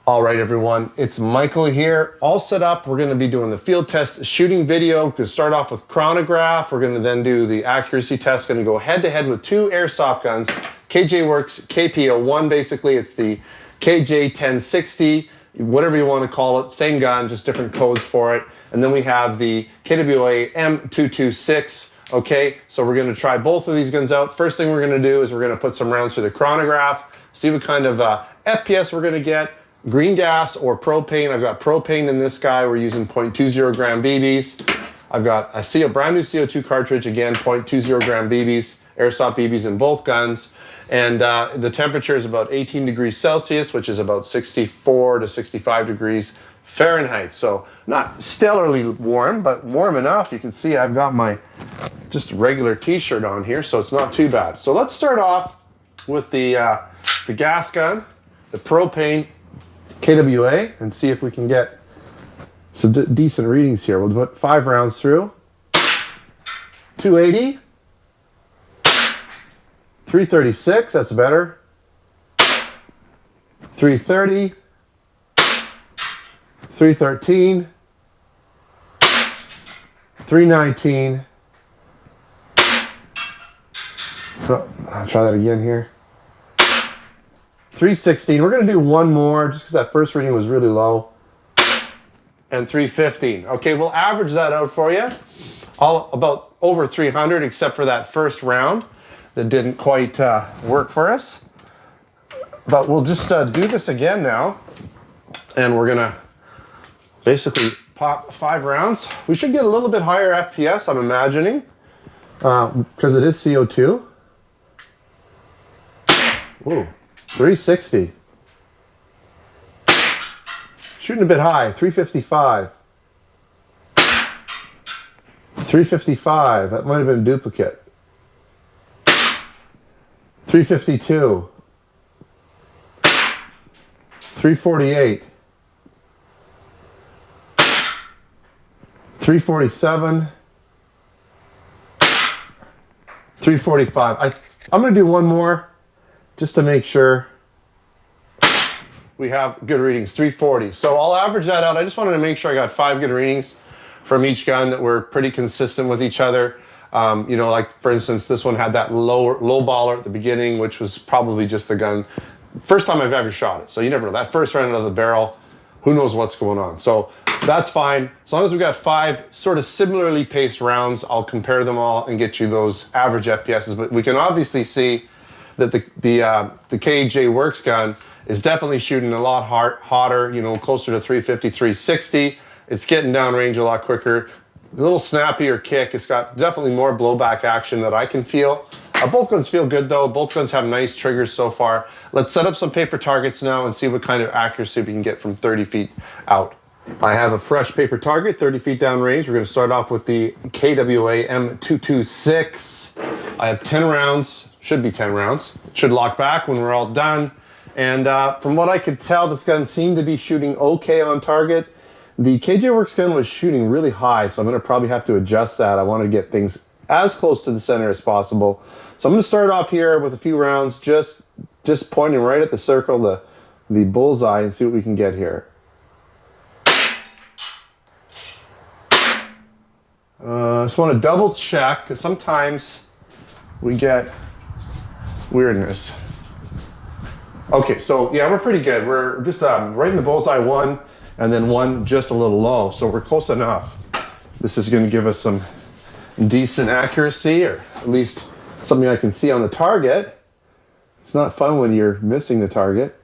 All right, everyone, it's Michael here, all set up. We're gonna be doing the field test shooting video. We're gonna start off with chronograph. We're gonna then do the accuracy test. Gonna go head to head with two airsoft guns, KJWorks KPO1, basically. It's the KJ1060, whatever you wanna call it, same gun, just different codes for it. And then we have the KWA M226. Okay, so we're gonna try both of these guns out. First thing we're gonna do is we're gonna put some rounds through the chronograph, see what kind of FPS we're gonna get. Green gas or propane. I've got propane in this guy. We're using 0.20 gram BBs. I've got a brand new CO2 cartridge, again, 0.20 gram BBs, airsoft BBs in both guns. And the temperature is about 18 degrees Celsius, which is about 64 to 65 degrees Fahrenheit. So not stellarly warm, but warm enough. You can see I've got my just regular t-shirt on here, so it's not too bad. So let's start off with the gas gun, the propane KWA, and see if we can get some decent readings here. We'll put 5 rounds through. 280. 336, that's better. 330. 313. 319. Oh, I'll try that again here. 316. We're going to do one more just because that first reading was really low. And 315. Okay, we'll average that out for you. All about over 300 except for that first round that didn't quite work for us. But we'll just do this again now. And we're going to basically pop 5 rounds. We should get a little bit higher FPS, I'm imagining, because it is CO2. Ooh. 360. Shooting a bit high. 355. 355. That might have been a duplicate. 352. 348. 347. 345. I'm going to do one more, just to make sure we have good readings. 340. So I'll average that out. I just wanted to make sure I got 5 good readings from each gun that were pretty consistent with each other. You know, like for instance, this one had that low baller at the beginning, which was probably just the gun. First time I've ever shot it. So you never know. That first round out of the barrel, who knows what's going on. So that's fine. As long as we've got 5 sort of similarly paced rounds, I'll compare them all and get you those average FPSs. But we can obviously see that the KJWorks gun is definitely shooting a lot hotter, you know, closer to 350, 360. It's getting downrange a lot quicker, a little snappier kick. It's got definitely more blowback action that I can feel. Both guns feel good though. Both guns have nice triggers so far. Let's set up some paper targets now and see what kind of accuracy we can get from 30 feet out. I have a fresh paper target, 30 feet downrange. We're going to start off with the KWA M226. I have 10 rounds. Should be 10 rounds. Should lock back when we're all done. And from what I could tell, this gun seemed to be shooting okay on target. The KJWorks gun was shooting really high, so I'm going to probably have to adjust that. I want to get things as close to the center as possible. So I'm going to start off here with a few rounds, just pointing right at the circle, the bullseye, and see what we can get here. I just want to double check, because sometimes we get weirdness. Okay, so yeah, we're pretty good. We're just right in the bullseye, one, and then one just a little low. So we're close enough. This is going to give us some decent accuracy, or at least something I can see on the target. It's not fun when you're missing the target.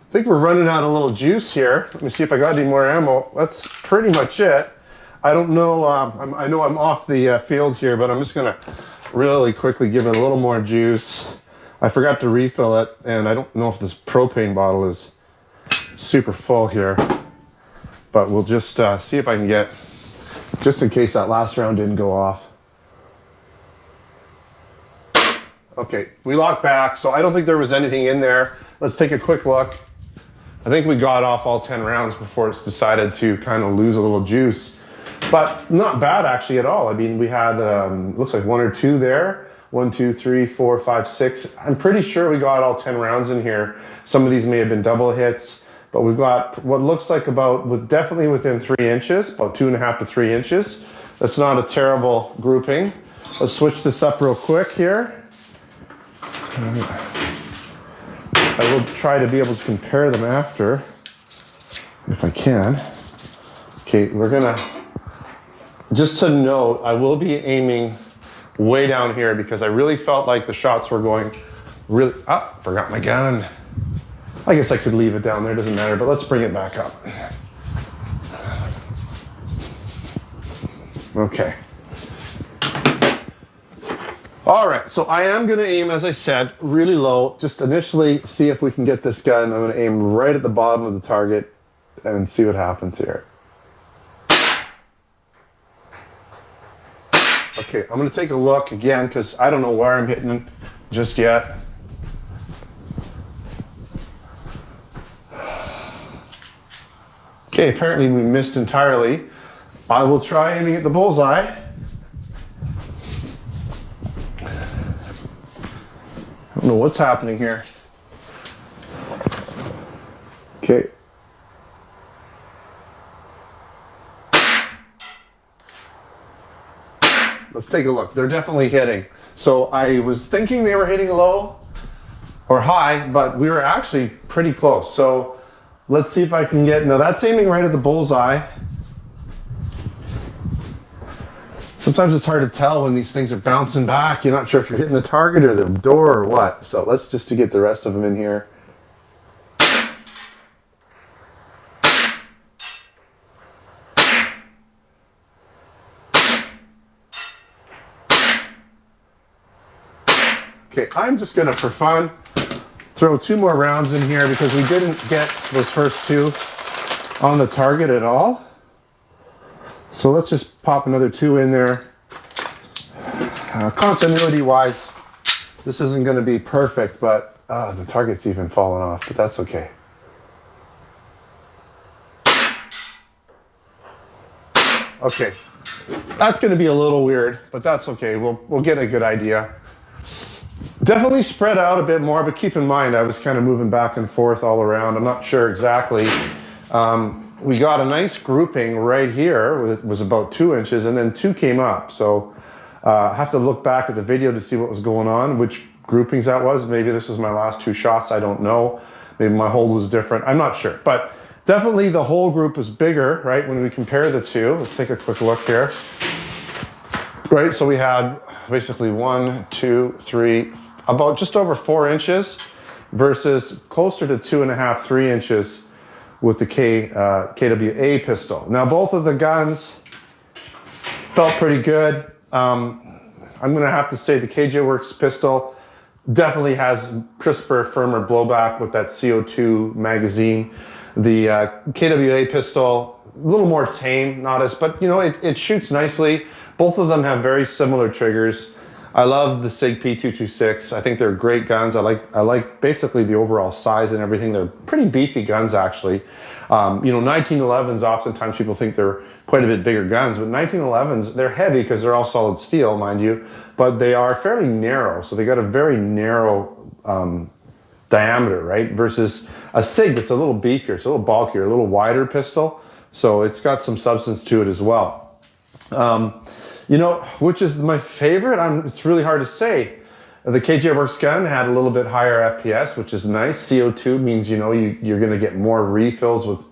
I think we're running out of little juice here. Let me see if I got any more ammo. That's pretty much it. I don't know, I know I'm off the field here, but I'm just gonna really quickly give it a little more juice. I forgot to refill it, and I don't know if this propane bottle is super full here, but we'll just see if I can get, just in case that last round didn't go off. Okay, we locked back, so I don't think there was anything in there. Let's take a quick look. I think we got off all 10 rounds before it's decided to kind of lose a little juice. But not bad actually at all. I mean, we had, looks like 1 or 2 there. 1, 2, 3, 4, 5, 6. I'm pretty sure we got all 10 rounds in here. Some of these may have been double hits, but we've got what looks like definitely within 3 inches, about 2.5 to 3 inches. That's not a terrible grouping. Let's switch this up real quick here. I will try to be able to compare them after, if I can. Okay, we're gonna, just to note, I will be aiming way down here because I really felt like the shots were going really, forgot my gun. I guess I could leave it down there, doesn't matter, but let's bring it back up. Okay. All right, so I am gonna aim, as I said, really low, just initially see if we can get this gun. I'm gonna aim right at the bottom of the target and see what happens here. Okay, I'm gonna take a look again because I don't know where I'm hitting just yet. Okay, apparently we missed entirely. I will try aiming at the bullseye. I don't know what's happening here. Okay. Let's take a look. They're definitely hitting. So I was thinking they were hitting low or high, but we were actually pretty close. So let's see if I can get, now that's aiming right at the bullseye. Sometimes it's hard to tell when these things are bouncing back. You're not sure if you're hitting the target or the door or what. So let's just to get the rest of them in here. Okay, I'm just gonna, for fun, throw 2 more rounds in here because we didn't get those first 2 on the target at all. So let's just pop another 2 in there. Continuity-wise, this isn't gonna be perfect, but the target's even fallen off, but that's okay. Okay, that's gonna be a little weird, but that's okay. We'll get a good idea. Definitely spread out a bit more, but keep in mind I was kind of moving back and forth all around. I'm not sure exactly. We got a nice grouping right here. It was about 2 inches, and then 2 came up. So I have to look back at the video to see what was going on, which groupings that was. Maybe this was my last 2 shots. I don't know. Maybe my hold was different. I'm not sure. But definitely the whole group is bigger, right, when we compare the 2. Let's take a quick look here. Right, so we had basically 1, 2, 3, about just over 4 inches versus closer to 2.5, 3 inches with the KWA pistol. Now both of the guns felt pretty good. I'm gonna have to say the KJWorks pistol definitely has crisper, firmer blowback with that CO2 magazine. The KWA pistol, a little more tame, not as, but you know, it shoots nicely. Both of them have very similar triggers. I love the Sig P226. I think they're great guns. I like basically the overall size and everything. They're pretty beefy guns actually. You know, 1911s, oftentimes people think they're quite a bit bigger guns, but 1911s, they're heavy because they're all solid steel, mind you, but they are fairly narrow. So they got a very narrow diameter, right? Versus a Sig that's a little beefier, it's a little bulkier, a little wider pistol. So it's got some substance to it as well. You know, which is my favorite? It's really hard to say. The KJWorks gun had a little bit higher FPS, which is nice. CO2 means, you know, you're going to get more refills with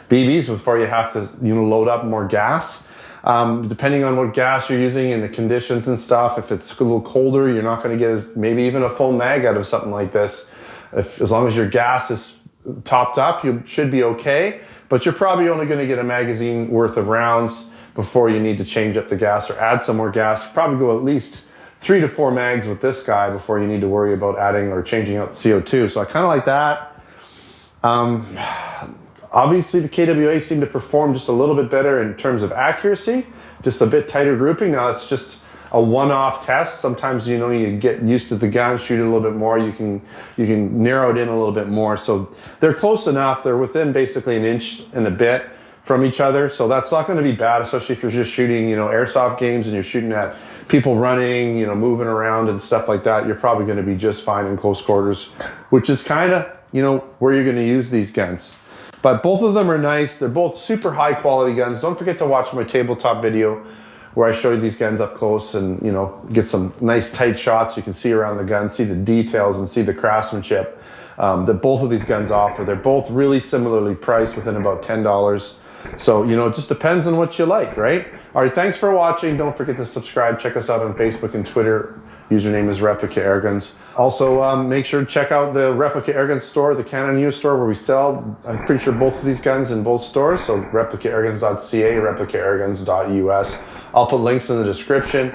BBs before you have to, you know, load up more gas. Depending on what gas you're using and the conditions and stuff, if it's a little colder, you're not going to get maybe even a full mag out of something like this. As long as your gas is topped up, you should be okay. But you're probably only going to get a magazine worth of rounds before you need to change up the gas or add some more gas. You probably go at least 3 to 4 mags with this guy before you need to worry about adding or changing out the CO2. So I kind of like that. Obviously the KWA seemed to perform just a little bit better in terms of accuracy, just a bit tighter grouping. Now it's just a one-off test. Sometimes, you know, you get used to the gun, shoot it a little bit more, you can narrow it in a little bit more. So they're close enough. They're within basically an inch and a bit from each other. So that's not going to be bad, especially if you're just shooting, you know, airsoft games and you're shooting at people running, you know, moving around and stuff like that. You're probably going to be just fine in close quarters, which is kind of, you know, where you're going to use these guns. But both of them are nice. They're both super high quality guns. Don't forget to watch my tabletop video where I show you these guns up close and, you know, get some nice tight shots. You can see around the gun, see the details and see the craftsmanship that both of these guns offer. They're both really similarly priced within about $10. So, you know, it just depends on what you like, right? All right, thanks for watching. Don't forget to subscribe. Check us out on Facebook and Twitter. Username is Replica Airguns. Also, make sure to check out the Replica Airguns store, the Canon U store, where we sell, I'm pretty sure, both of these guns in both stores. So replicairguns.ca, replicairguns.us. I'll put links in the description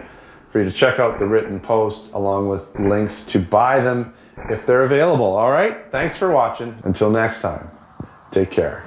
for you to check out the written post, along with links to buy them if they're available. All right, thanks for watching. Until next time, take care.